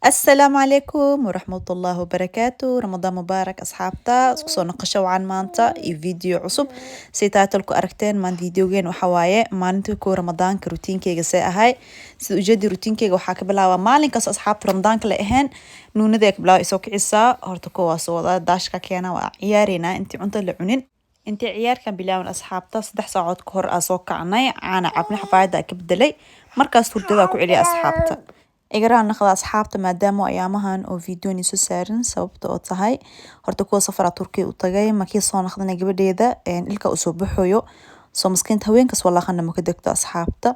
السلام عليكم ورحمة الله وبركاته. رمضان مبارك أصحابتا اسكسو نقشو عن مانتا فيديو عصب سيتاتلكو أركتين مان فيديوغين وحواية مانتكو رمضان كروتين كيغا ساهاي سيدو جدي روتين كيغا وحاك بلاوا مالين كاس أصحاب رمضان كلا إهين نونو ديك بلاوا إسوك عيسا هورتكو واسوضا داشكا كينا وعيارينا انتي عنتا لعنين انتي عيار كان بلاون أصحابتا 6 ساعات كهر أسوك عني عانا عبني حفايدا كبدلي مركز ترددا كو عليا أصحابتا igaraan naqda asxaabta maadaama ayaamahan oo videoon isu saarin sababta oo tahay horta kuwa safara Turkiga u tagay markii soo naqdana gabadheeda ilka u soo baxayo soo maskiinta haweenkas walaaqana ma ka degto asxaabta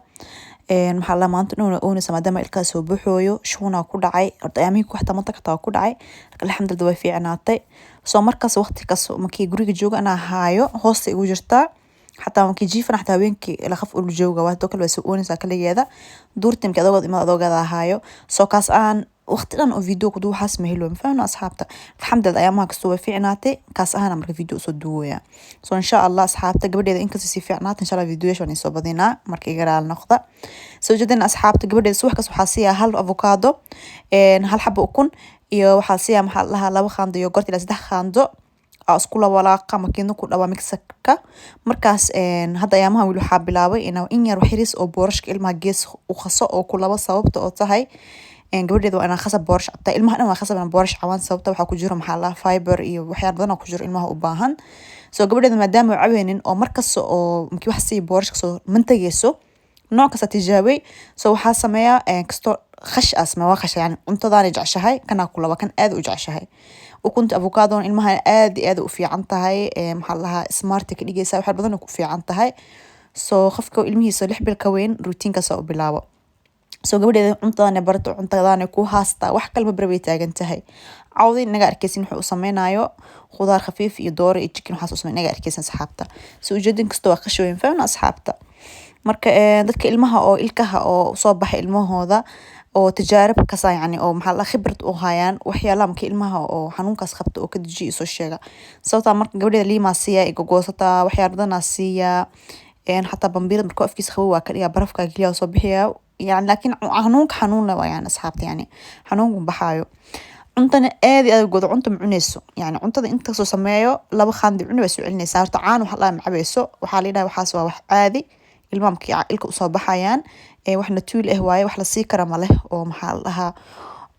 maxaa la maanta oonaysa maadaama ilka soo baxayo shuuna ku dhacay horta ayaamihii ku xataa manta ka ku dhacay alxamdulillah way fiicnaatay soo markaas waqti kaas markii guriga jooga ana haayo hoosta igu jirtaa حتى ممكن جيفنا حتى وينك إلى خف أقول جوجا وهذا كل بسووني ساكل جيدا دورتم كذا وقت ما ذوق هذا هايو سو كاس آن وقتنا أو فيديو كدو حاس مهلو فانا أصحابته الحمد لله أيام هاك سوى في عناتي كاس أنا مرة فيديو صدوه سو إن شاء الله أصحابته قبل إذا إنك تسي في عنات إن شاء الله فيديو شوني سو بدينا مرة يقرأ النقطة سو جدا أصحابته قبل إذا سوى كاس وحاسية هل أفوكادو هل حبوا أكون iyo waxaa siya maxaa lahaa 2 qaando yogurt ilaa 3 qaando isku la walaaqa makiinada ku dhawaa mixerka markaas hadda ayaamaha wiil waxa bilaabay in yar xiris oo boorashka ilmaha gees u qaso oo ku laba sababta oo tahay gabadheedu waa inaan khasab boorash abta ilmaha dhan waa khasab inaan boorash cawaan sababta waxa ku jiro maxaa la fiber iyo waxyaabo badan oo ku jiro ilmaha u baahan soo gabadheedu maadaama ay caweenin oo markas oo markii wax si boorashka soo mantageyso nooc kasta tijaabay soo waxa sameeya kasto khash asma waa khash yani cuntadaan jeceshahay kana ku laba kan aad u jeceshahay وكنت أفوكادو إلمها آدي وفي عنتهاي محلها سمارت كديجي ساوي حال بدنا وفي عنتهاي سو خفكو إلمي صلح بالكوين روتين كساو بلاوا سو قبل إذا عنتنا برتو عنتنا كو هاستا وحكى المبربي تاجنتهاي عاوزين نجار كيسين حقو سمينايو خضار خفيف يدور يتشكين حاسوس من نجار كيسين سحابته سو جدا كستوا قشوين فمن أصحابته مركا dadka ilmaha oo ilkaha oo soo baxay ilmahooda oo tijaarib kasa yani oo maxaa la khibrad u hayaan waxyaalaha markii ilmaha oo xanuunkaas qabto oo ka dijiyo soo sheega sababta marka gabadheeda liima siiya iga goosata waxyaalo badan siiya xataa bambiirada markuu afkiisa qabo waa ka dhigaa barafka geliya soo bixiya yani laakiin xanuun la waa yani asxaabta yani xanuunku baxaayo cuntana aad god cunto cunayso yani cuntada inta soo sameeyo 2 qaandi cuni way soo celinaysaa horta caan waxa la macabayso waxa la yiraahdaa waxaas waa wax caadi ilmaha markii ilka u soo baxayaan waxna tuul waaye wax la sii kara ma leh oo maxaa la dhahaa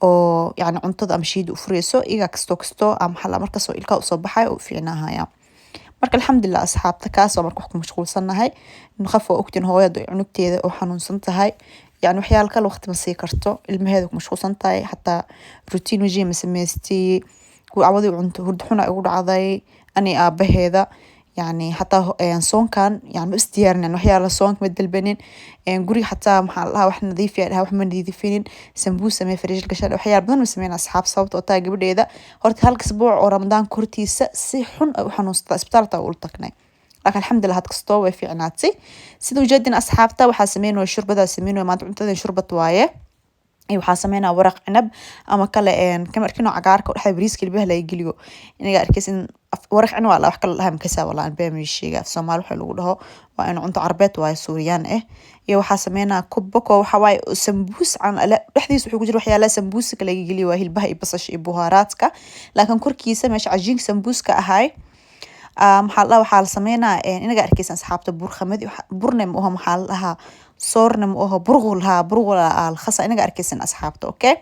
oo yani cuntada ama shiid u fureyso iga kasto ama xala markaas oo ilka u soo baxay oo fiicnaahaya marka alxamdulillah asxaabta kaas oo marka wax ku mashquulsanahay in qafo ogtiin hooyada cunugteeda oo xanuunsan tahay yani waxyaal kale waqti ma sii karto ilmaheeda ku mashquulsan tahay hatta routine wajiga ma sameystay ku awadi cunto hurdxuna ugu dhacday ani aabaheeda يعني حتى صون كان يعني استيارنا إنه حيا صون كمدل بنين قري حتى محلها وإحنا نضيف يعني وإحنا نضيفين سمبوسة ما فريج القشر وحيا بدنا مسمين أصحاب صوت أو تاج بدي إذا هرت هالأسبوع ورمضان كرتي سيحن أو حنوس سبتالتا قولتكني لكن الحمد لله هتكستوى في عناتي سيدو جدنا أصحابتا وحاسمين والشربة ذا سمين وما تعمل شربة وايه waxaa sameynaa waraq cinab ama kale kama arkino cagaarka waxa bariiska ilbaha la geliyo inaga arkaysin waraq cinab waa wax kale lahayn kasa walaan beemishiga Soomaali waxa lagu dhaho waa in cunto carbeed waa Suuriyaan iyo waxaa sameynaa kubako waxa waay sambuus aan dhaxdiis wuxuu ku jiro waxyaalaha sambuuska la geliyo waa hilbaha iyo basasha iyo buharaadka laakiin korkiisa meesha cajiinka sambuuska ahay maxaa la waxaa la sameynaa inaga arkaysan asxaabta burkhamad burnem oo maxaa laha صورنا برغل الخاصة إنك أركيسن أصحابته أوكي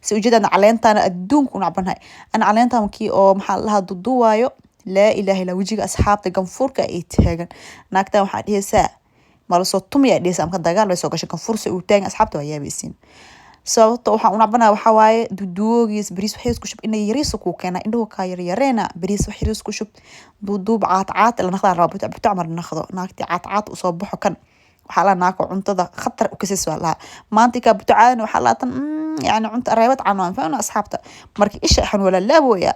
سوجد أنا علينا أنا أدون كون عبناها أنا علينا مكي أو محلها ضدوايو لا إله إلا وجهك أصحابته جنفور كأيتهجن ناكتا واحد هي ساعة مالو صوتهم يا ديس أم كدجال بس وكش كنفور سوتين أصحابته ويا بيسين sababta waxa una cabana waxa waaye duduugis bariis waxay isku shub inay yariis ku keena indhuhu ka yareena bariis waxay isku shub duduub caad la naqdaa rabo butacmar naqdo naagti caad u soo baxo kan waxa la naako cuntada khatar u kasii soo laha maanta ka butacaan waxa la tan yani cunta reebad canaan faana asxaabta markii isha xan wala laabooya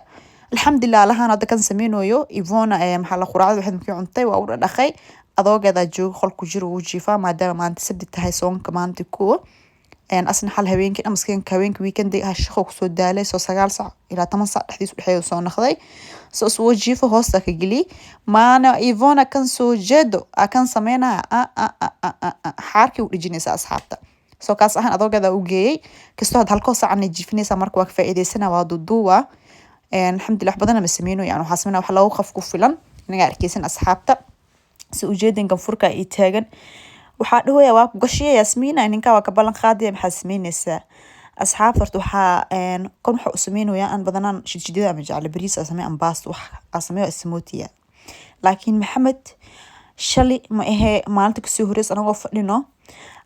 alxamdulillah lahaana hada kan sameeynayo ivona maxaa la quraacada waxay markii cuntay waa u dhaqay adoogeeda joog qol ku jiro uu jiifa maadaama maanta sabti tahay soonka maanta ku asna xal habeenkii amaskeenka habeenkii weekend ah shaqo ku soo daalay soo 9 saac ilaa 10 saac dhexdiis u dhaxeeyo soo noqday soo soo jiifo hoosta ka geli maana Ivona kan soo jeedo akan sameynaa xaarkii u dhijinaysa asxaabta soo kaas ahaan adoogada u geeyay kasto had halko saac aan jiifinaysa marka waa ka faa'iideysana waa duduwa alxamdulillah badana ma sameeyno yani waxa sameynaa wax lagu qaf ku filan inaga arkeysan asxaabta si u jeedin kan furka ay taagan waxaa dhahaya waa ku gashiya Yasmiina ninka waa ka balan qaadiya maxaa sameynaysaa asxaabta horta waxaa kon waxa u sameynaya aan badanaan shidida ama jecel bariis asmay aan baas wax asmay smoothie laakiin Maxamed shali ma ahe maalinta ka soo horeys anagoo fadhino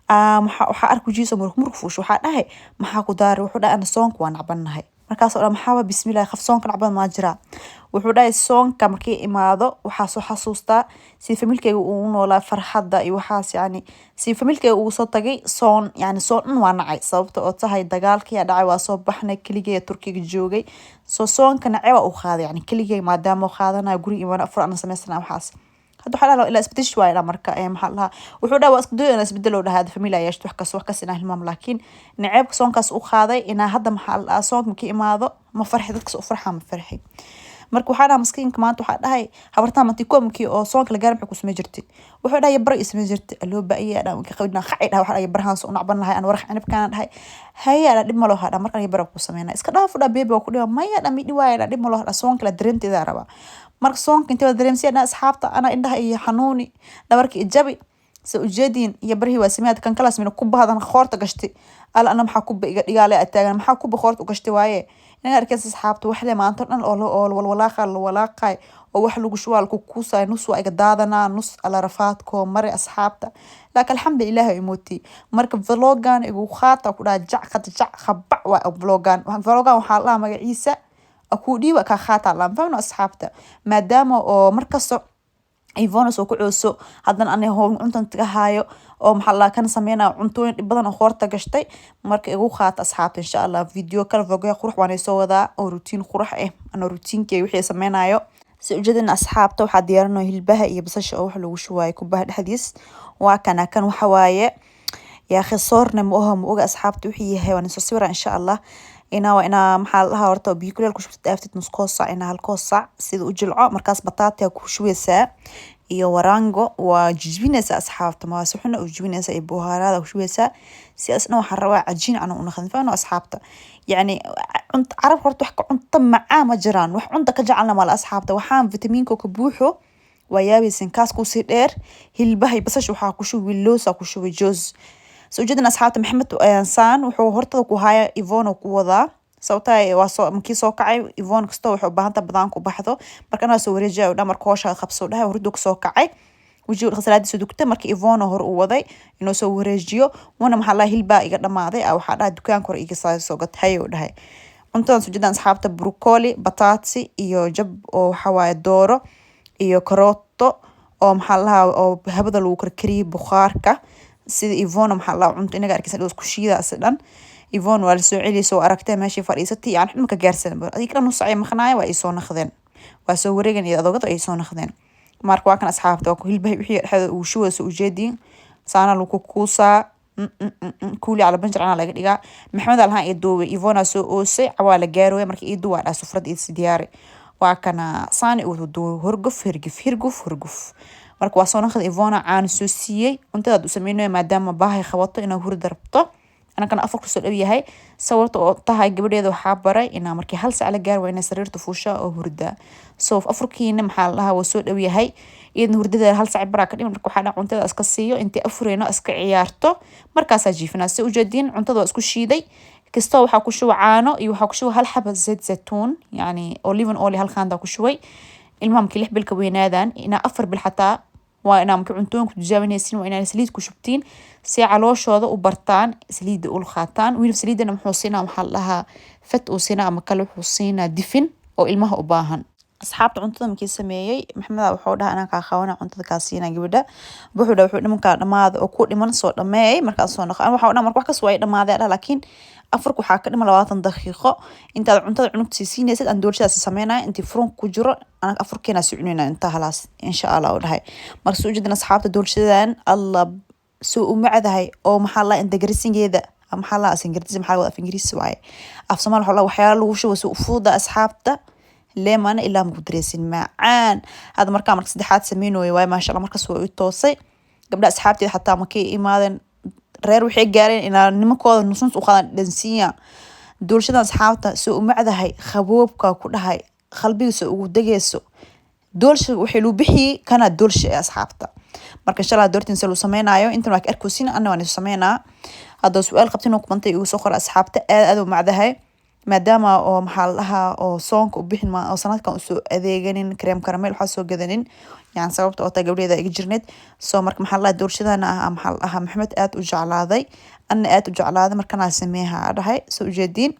waxa arku jiiso murk fuush waxa dhahay maxaa ku daar wuxuu dhahay ana soonku waan cabanahay markaas oo maxaa bismillaah khaf soonka cabad ma jira wuxuu dhahay soonka markii imaado waxa soo xasuustaa si familkayga uu noolaa farxadda iyo waxaas yani si familkayga uu soo tagay soon yani soon waa nacay sababta oo tahay dagaalkii dhacay waa soo baxnay kaliya Turkiga joogay soonka nacay waa u qaaday yani kaliya maadaama uu qaadanayo guri imaan afur aan sameysana waxaas hadda waxa la isbedesho waa marka maxaa la wuxuu dhahay waa isku dayana isbedelo dhahay family yeeshto wax kas inaa hilmaam laakiin naceebka soonkaas u qaaday inaa hadda maxaa la soonka markii imaado ma farxi dadka u farxa ma farxi marka waxa maskiinka maanta waxa dhahay habarta maantii koomkii oo soonka la gaar maxay ku samee jirtay wuxuu dhahay bar ismee jirtay loo baahiya dhaan ka qawdna xaqay dhahay waxa ay barhaan soo nacban lahay aan warax inabkaan dhahay haya dhib ma loo hada markan ay bar ku sameeyna iska dhaaf dhaa beebe ku dhiba maya dhami dhiwaayna dhib ma loo hada soonka la dareentida raba marka soonka inta dareemsiina asxaabta ana indhaha iyo xanuuni dhabarkii jabi soo ujeedin iyo barhi waa sameeyad kan kala sameeyna ku bahadan qoorta gashtay ala ana maxaa ku iga dhigaale ataagan maxaa ku qoorta u gashtay waaye inaga arkaysa asxaabta wax le maanta dhan oo walaaqay oo wax lagu shuwaal ku kuusay nus waa iga daadana nus ala rafaadko mari asxaabta laakiin alxamdulillah ay mooti marka vlogan igu qaata ku dhaa jac khabac waa vlogan waxa la magaciisa aku dhiiba ka qaata la fahmo asxaabta maadaama oo markasto Ivona soo ku cooso haddana aan hoon cuntan taga haayo oo maxaa la kan sameeyna cuntooyin badan oo qoorta gashtay marka igu qaata asxaabta insha Allah video kala vlog qurux waan soo wadaa oo routine qurux ana routinkey wixii sameynayo si ujeedina asxaabta waxa diyaarino hilbaha iyo basasha oo wax lagu shuwaay ku baah dhaxdiis waa kana kan waxa waaye yaa khisoorna ma oga asxaabta wixii yahay waan soo sawira insha Allah ina maxaa la horta biyo kuleel ku shubtay aftid nus koosa ina hal koosa sida u jilco markaas bataati ku shubeysaa iyo warango waa jijbinaysa asxaabta ma suxuna u jijbinaysa iyo buhaarada ku shubeysaa si asna waxa rabaa cajiin aan u naqanfano asxaabta yani carab horta wax ka cunta macaan ma jiraan wax cunta ka jecelna mal asxaabta waxaan fitamiinka ka buuxo wayaabisin kaas ku si dheer hilbaha basash waxa ku shubi loosa ku shubi joos soo jeedina asxaabta Maxamed saan wuxuu hortada ku haya Ivona ku wada sababtay waa soo markii soo kacay Ivona kasto wuxuu baahanta badan ku baxdo markana soo wareejiyo dhamar koosha qabso dhahay hurdo soo kacay wajii khasalaadiisa dugta markii Ivona hor u waday inuu soo wareejiyo wana maxaa la hilba iga dhamaaday waxa dhahay dukaan kor iga soo gatay oo dhahay cuntadan soo jeedina asxaabta broccoli batati iyo jab oo waxa waaye dooro iyo karooto oo maxaa la oo habada lagu karkariyo bukhaarka sida Ivona maxaa la cunto inaga arkaysan isku shiida aslan Ivona waa soo celisoo aragtay meeshii fariisatay yani xilma ka gaarsan adiga nus ay maqnaay waa ay soo naqdeen waa soo wareegan iyo adogada ay soo naqdeen marka waa kan asxaabta ku hilbahay wixii dhexda uu shuwayso ujeedin saana lagu kuusa kuuli ala banjar ana laga dhigaa Maxamed alhaan iyo doowe Ivona soo oosay cawaala gaarooy markii ii duwaa dhaa sufrad ii diyaari waa kana saani uu doo horguf marka waa soo naqday Ivona aan soo siiyay cuntada u sameeyay maadaama baahay qabato inaa hurda rabto ana kana afar ku soo dhaw yahay sawirta oo tahay gabadheeda waxa baray inaa markii hal saac la gaar waa inay sariirta fuusha oo hurda soo afurkiina maxaa lahaa waa soo dhaw yahay iyadna hurdada hal saac baraa ka dhiman marka waxa cuntada iska siiyo intii afureeno iska ciyaarto markaas jiifina si ujeedin cuntada waa isku shiiday kasto waxa ku shuwa caano iyo waxa ku shuwa hal xabad zaytuun yani olive oil hal qaanda ku shuway ilmahamkii 6 bil ka weynaadan ina 4 bil xataa waa ina markii cuntoonku tijaabinaysiin waa ina saliid ku shubtiin si calooshooda u bartaan saliid u qaataan wiil saliidana muxuu siinaa waxa laha fat oo siinaa ama kale wuxuu siinaa difin oo ilmaha u baahan asxaabta cuntada markii sameeyay Maxamed wuxuu dhahay anaa ka qawana cuntada ka siinaa gabadha wuxuu dhimanka dhamaad oo ku dhiman soo dhameeyay markaas soo naqan waxa dhahay marka wax ka soo ay dhamaaday laakiin afarku waxa ka dhiman 20 daqiiqo inta cuntada cunugti siinaysid aan doorshadaas sameeynaa intii furun ku jiro ana afarkeena si cunina inta halaas insha Allah dhahay marka soo jeedina asxaabta doorshadan Allah soo u macdahay oo maxaa la inta garisingeeda maxaa la ingiriisi maxaa wada af ingiriisi waaye af Soomaali waxa waxyaalo lagu shubo si u fuuda asxaabta lemon ilaa ma gudreysin macaan hada markaa marka saddexaad sameeyay waay maasha Allah markaas way u toosay gabdha asxaabteeda xataa markay imaadeen reer waxay gaareen inaa nimankooda nusnus u qadan dhansiya doolshadan asxaabta soo u macdahay qaboobka ku dhahay qalbigiisa ugu dageyso doolsha waxay loo bixiyay kana doolsha asxaabta marka insha Allah doortin soo sameeynayo inta wax arkoosin anna waan sameeynaa hada su'aal qabtin oo kumantay igu soo qor asxaabta aad u macdahay maadaama oo maxaa lahaa oo soonka u bixin ma oo sanadkan soo adeeganin cream caramel waxa soo gadanin yani sababta oo ta gabdheeda iga jirneed soo marka maxaa lahaa doorshadana maxaa lahaa Maxamed aad u jeclaaday anna aad u jeclaaday markana sameeyaa dhahay soo jeedin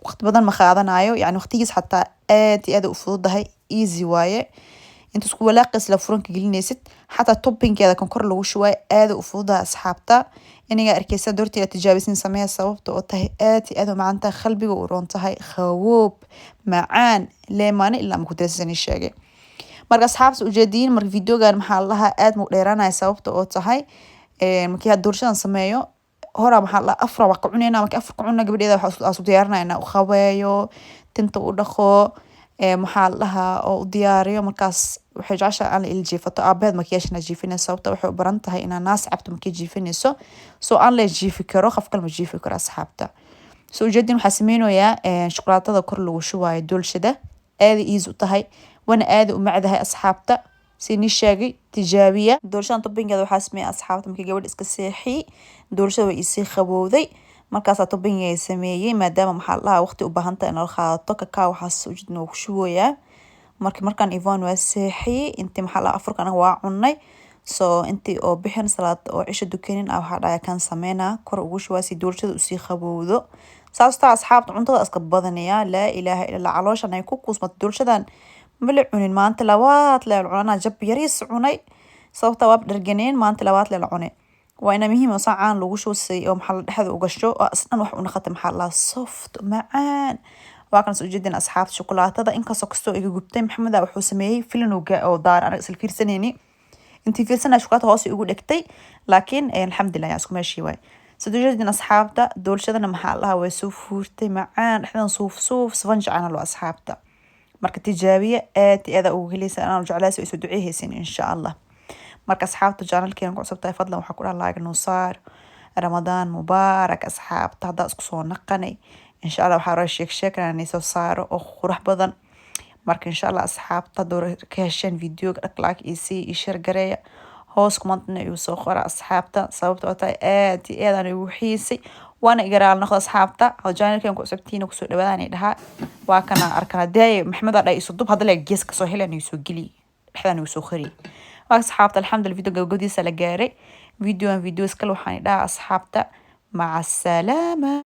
waqti badan ma qaadanayo yani waqtigiis xataa aad u fududahay easy waaye inta isku walaaqis la furanka gelinaysid xataa toppingkeeda kan kor lagu shubay aad u fududahay asxaabta iniga arkaysa doortiga tijaabisin sameeya sababta oo tahay aad u maanta qalbiga u roon tahay khawoob macaan lemon ilaa ma ku darsan sheegay marka asxaabta u jeedin marka videogan maxaa lahaa aad mu dheeraanay sababta oo tahay markii aad doorshadan sameeyo hora maxaa la afra wax ku cunayna markii afra ku cunna gabadheeda waxa u diyaarinayna u qaweeyo tinta u dhaqo maxaa lahaa oo u diyaariyo markaas waxay jeceshahay aan la iljiifato aabeed markii yeeshana jiifinayso sababta waxay u baran tahay inaa naas cabto markii jiifinayso soo aan la jiifi karo qof kale ma jiifi karo asxaabta soo jeedin waxa sameeynayaa shukulaatada kor lagu shubayo doolshada aad iis u tahay wana aad u macdahay asxaabta sini sheegay tijaabiya doolshadan toppingeeda waxa sameeyay asxaabta markii gabadh iska seexi doolshada way isii qabowday markaas toppingeeda sameeyay maadaama maxaa lahaa waqti u baahan tahay in la qaato kakao waxa ujeedna ku shubooyaa markan Ivan waa seexi intii maxaa la afurkan waa cunay soo intii oo bixin salaad oo cisho dukanin waxa dhaya kan sameena kor ugu shuwaasi doolshada u sii qabowdo saasta asxaabta cuntada iska badanaya la ilaaha illa calooshan ay ku kusmat doolshadan mala cunin maanta labaad la cunana jab yariis cunay sababta waa dharganeen maanta labaad la cunay waa ina muhiim oo saacaan lagu shuusay oo maxaa dhexda u gasho oo aslan wax u naqata maxaa la soft macaan waa kan soo jeedin asxaabta shukulaatada in kasto iga gubtay Maxamed wuxuu sameeyay filnuga oo daar anaga isla fiirsanayni intii fiirsanay shukulaatada hoos ugu dhigtay laakiin alxamdulillah yaa isku meeshii way soo jeedin asxaabta doolshadana maxaa la way soo fuurtay macaan dhexdan suuf sponge ana loo asxaabta marka tijaabiya aad ugu helaysa aan jeclaasay soo duceeyaysin insha Allah marka asxaabta channelkeena ku cusubtahay fadlan waxa ku dhaha like noo saar Ramadan Mubarak asxaabta hada isku soo naqanay insha Allah waxa sheekana soo saaro oo qurux badan marka insha Allah asxaabta door ka heshan video like ii share gareeya hoos comment-na iyo soo qora asxaabta sababtoo tahay aad aan ugu xiisay وانا إقرأ ناخذ أصحابته أو جاني كان كوسبتين وكسر دبلاني لها وكان أركنا داي محمد على يصدق هذا اللي جيس كسهل إنه يسوقلي إحنا يسوخري وأصحابته الحمد لله فيديو جودي سلجاري فيديو سكلو حاني ده أصحابته مع السلامة.